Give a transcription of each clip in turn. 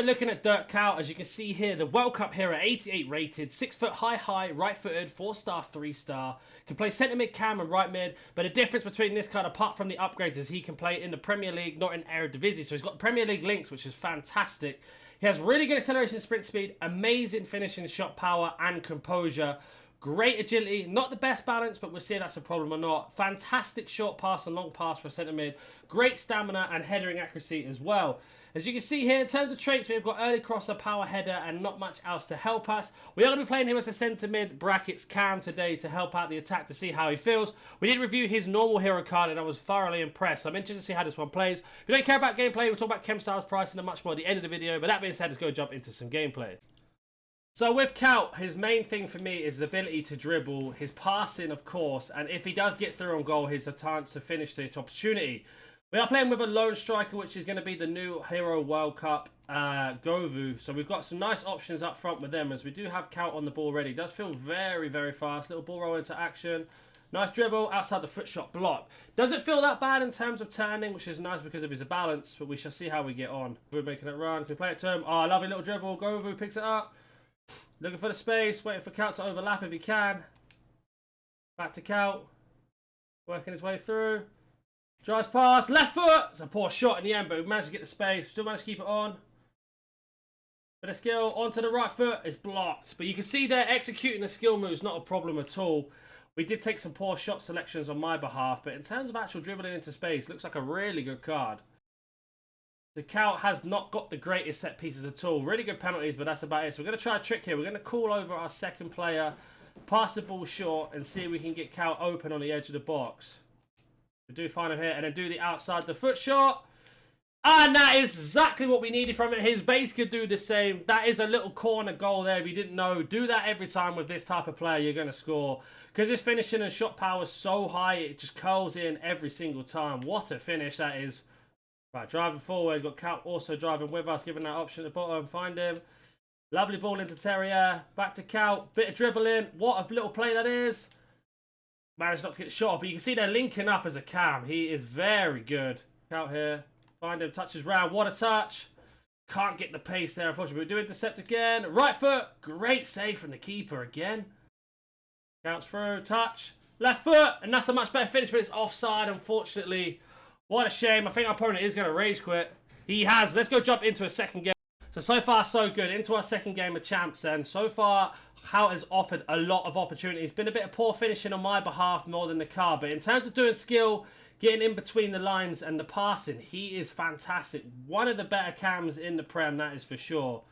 we're looking at Dirt Kuyt, as you can see here, the World Cup hero, 88 rated, 6 foot high, right-footed, 4-star, 3-star. Can play centre mid, cam, and right mid. But the difference between this card, apart from the upgrades, is he can play in the Premier League, not in Eredivisie. So he's got Premier League links, which is fantastic. He has really good acceleration and sprint speed, amazing finishing shot power and composure. Great agility, not the best balance, but we'll see if that's a problem or not. Fantastic short pass and long pass for centre mid. Great stamina and headering accuracy as well. As you can see here, in terms of traits, we've got early crosser, power header, and not much else to help us. We are going to be playing him as a centre mid brackets cam today to help out the attack to see how he feels. We did review his normal hero card, and I was thoroughly impressed. I'm interested to see how this one plays. If you don't care about gameplay, we'll talk about chemstyles, pricing, and much more at the end of the video. But that being said, let's go jump into some gameplay. So with Kuyt, his main thing for me is his ability to dribble, his passing, of course, and if he does get through on goal, his chance to finish this opportunity. We are playing with a lone striker, which is going to be the new Hero World Cup, Govu. So we've got some nice options up front with them, as we do have Kuyt on the ball already. Does feel very, very fast. Little ball roll into action. Nice dribble, outside the foot shot block. Doesn't feel that bad in terms of turning, which is nice because of his balance, but we shall see how we get on. We're making it run. Can we play it to him? Oh, lovely little dribble. Govu picks it up. Looking for the space, waiting for Kuyt to overlap if he can. Back to Kuyt. Working his way through. Drives past, left foot! It's a poor shot in the end, but we managed to get the space. Still managed to keep it on. Bit of skill, onto the right foot, it's blocked. But you can see there, executing the skill move is not a problem at all. We did take some poor shot selections on my behalf, but in terms of actual dribbling into space, looks like a really good card. The Kuyt has not got the greatest set pieces at all. Really good penalties, but that's about it. So we're going to try a trick here. We're going to call over our second player, pass the ball short, and see if we can get Kuyt open on the edge of the box. We do find him here, and then do the outside the foot shot. And that is exactly what we needed from it. His base could do the same. That is a little corner goal there if you didn't know. Do that every time with this type of player, you're going to score. Because his finishing and shot power is so high, it just curls in every single time. What a finish that is. Right, driving forward. Got Kuyt also driving with us, giving that option at the bottom. Find him. Lovely ball into Terrier. Back to Kuyt. Bit of dribbling. What a little play that is. Managed not to get the shot, but you can see they're linking up as a cam. He is very good. Kuyt here. Find him, touches round. What a touch. Can't get the pace there, unfortunately. We do intercept again. Right foot. Great save from the keeper again. Counts through. Touch. Left foot. And that's a much better finish, but it's offside, unfortunately. What a shame. I think our opponent is going to rage quit. He has. Let's go jump into a second game. So far, so good. Into our second game of champs, and so far, Kuyt has offered a lot of opportunities. Been a bit of poor finishing on my behalf more than the card, but in terms of doing skill, getting in between the lines and the passing, he is fantastic. One of the better cams in the Prem, that is for sure.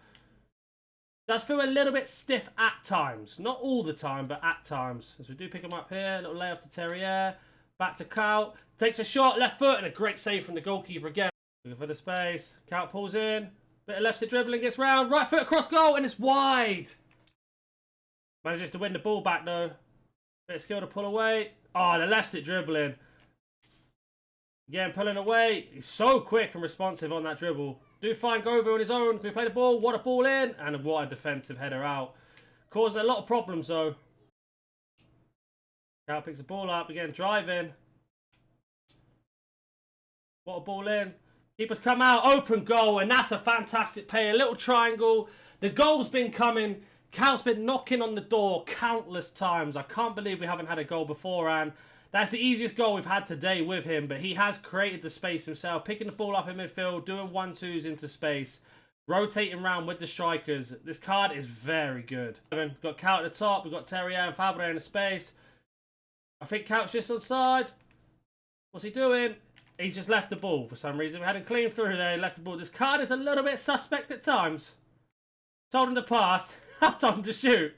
Does feel a little bit stiff at times. Not all the time, but at times. As we do pick him up here, a little layoff to Terrier. Back to Kuyt. Takes a shot, left foot, and a great save from the goalkeeper again. Looking for the space. Kuyt pulls in. Bit of left foot dribbling, gets round. Right foot across goal, and it's wide. Manages to win the ball back though. Bit of skill to pull away. Oh, the left stick dribbling. Again, pulling away. He's so quick and responsive on that dribble. Do find Govu on his own. Can we play the ball? What a ball in. And what a defensive header out. Caused a lot of problems though. Kuyt picks the ball up. Again, driving. What a ball in. Keeper's come out. Open goal. And that's a fantastic play. A little triangle. The goal's been coming. Kuyt's been knocking on the door countless times. I can't believe we haven't had a goal beforehand. That's the easiest goal we've had today with him, but he has created the space himself, picking the ball up in midfield, doing 1-2s into space, rotating around with the strikers. This card is very good. We've got Kuyt at the top, we've got Terrier and Fabre in the space. I think Kuyt's just on side. What's he doing? He's just left the ball for some reason. We had him clean through there, left the ball. This card is a little bit suspect at times. Told him to pass. I've told him to shoot.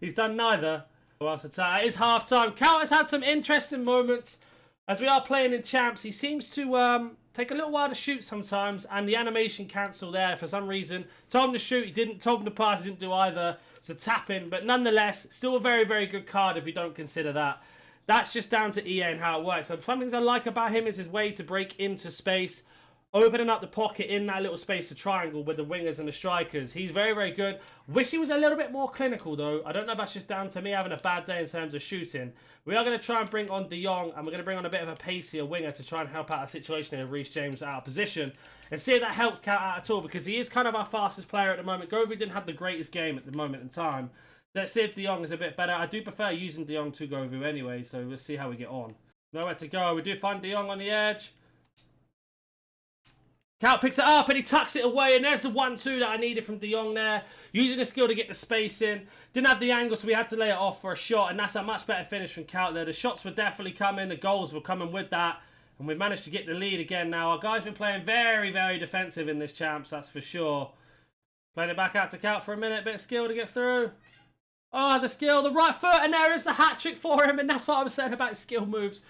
He's done neither. Well, it is half time. Kuyt has had some interesting moments as we are playing in champs. He seems to take a little while to shoot sometimes, and the animation cancel there for some reason. Told him to shoot, he didn't. Told him to pass, he didn't do either. It's a tap in, but nonetheless, still a very, very good card if you don't consider that. That's just down to EA and how it works. So some things I like about him is his way to break into space. opening up the pocket in that little space of triangle with the wingers and the strikers. He's very, very good. Wish he was a little bit more clinical, though. I don't know if that's just down to me having a bad day in terms of shooting. We are going to try and bring on De Jong, and we're going to bring on a bit of a pacier winger to try and help out a situation here. Reece James out of position. And see if that helps Kuyt out at all, because he is kind of our fastest player at the moment. Govou didn't have the greatest game at the moment in time. Let's see if De Jong is a bit better. I do prefer using De Jong to Govou anyway, so we'll see how we get on. Nowhere to go. We do find De Jong on the edge. Kuyt picks it up and he tucks it away, and there's the 1-2 that I needed from De Jong there. Using the skill to get the space in. Didn't have the angle, so we had to lay it off for a shot, and that's a much better finish from Kuyt there. The shots were definitely coming, the goals were coming with that, and we've managed to get the lead again now. Our guy's been playing very, very defensive in this champs, that's for sure. Playing it back out to Kuyt for a minute, bit of skill to get through. Oh, the skill, the right foot, and there is the hat-trick for him, and that's what I was saying about his skill moves.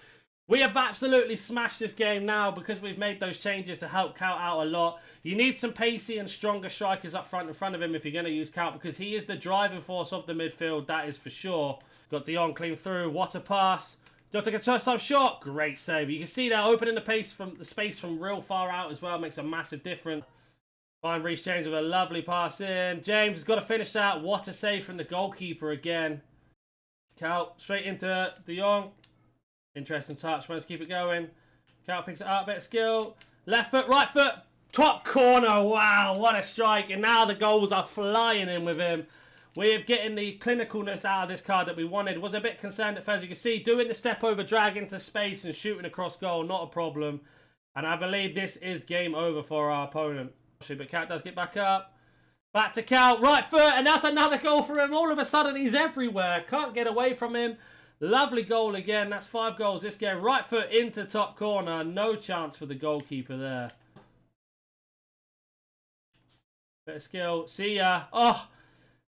We have absolutely smashed this game now because we've made those changes to help Kuyt out a lot. You need some pacey and stronger strikers up front in front of him if you're going to use Kuyt, because he is the driving force of the midfield, that is for sure. Got De Jong clean through, what a pass. Don't take a touchdown shot, great save. You can see that opening the space from real far out as well makes a massive difference. Find Reece James with a lovely pass in. James has got to finish that. What a save from the goalkeeper again. Kuyt straight into De Jong. Interesting touch. Let's keep it going. Kuyt picks it up. Bit of skill. Left foot, right foot. Top corner. Wow, what a strike. And now the goals are flying in with him. We're getting the clinicalness out of this card that we wanted. Was a bit concerned at first. You can see doing the step over, drag into space and shooting across goal. Not a problem. And I believe this is game over for our opponent. But Kuyt does get back up. Back to Kuyt. Right foot. And that's another goal for him. All of a sudden he's everywhere. Can't get away from him. Lovely goal again. That's 5 goals this game. Right foot into top corner. No chance for the goalkeeper there. Bit of skill. See ya. Oh,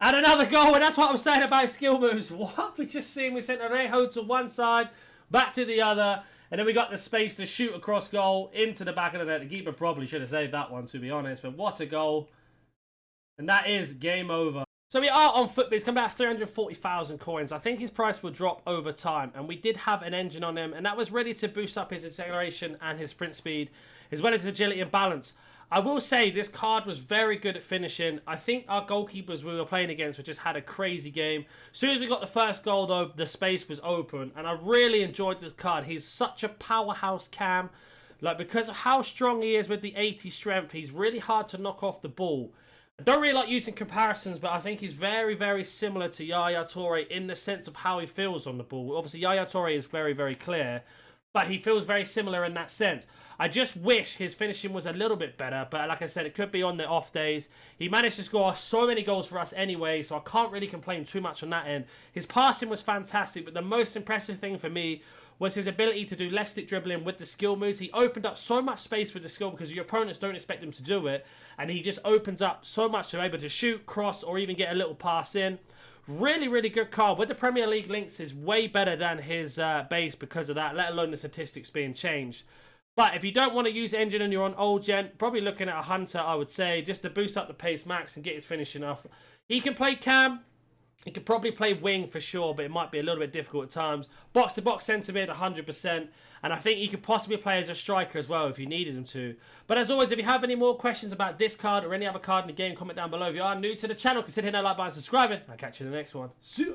and another goal. And that's what I'm saying about skill moves. What? We just seen we sent Arejo to one side, back to the other. And then we got the space to shoot across goal into the back of the net. The keeper probably should have saved that one, to be honest. But what a goal. And that is game over. So we are on FUTBIZ, coming out 340,000 coins. I think his price will drop over time. And we did have an engine on him, and that was ready to boost up his acceleration and his sprint speed, as well as his agility and balance. I will say this card was very good at finishing. I think our goalkeepers we were playing against just had a crazy game. As soon as we got the first goal, though, the space was open. And I really enjoyed this card. He's such a powerhouse cam. Like, because of how strong he is with the 80 strength, he's really hard to knock off the ball. I don't really like using comparisons, but I think he's very, very similar to Yaya Toure in the sense of how he feels on the ball. Obviously, Yaya Toure is very, very clear, but he feels very similar in that sense. I just wish his finishing was a little bit better, but like I said, it could be on the off days. He managed to score so many goals for us anyway, so I can't really complain too much on that end. His passing was fantastic, but the most impressive thing for me was his ability to do left stick dribbling with the skill moves. He opened up so much space with the skill because your opponents don't expect him to do it. And he just opens up so much to be able to shoot, cross, or even get a little pass in. Really, really good card. With the Premier League links is way better than his base because of that, let alone the statistics being changed. But if you don't want to use engine and you're on old gen, probably looking at a Hunter, I would say, just to boost up the pace max and get his finishing off. He can play cam. He could probably play wing for sure, but it might be a little bit difficult at times. Box-to-box centre mid, 100%. And I think he could possibly play as a striker as well if you needed him to. But as always, if you have any more questions about this card or any other card in the game, comment down below. If you are new to the channel, consider hitting that like button and subscribing. I'll catch you in the next one. See ya.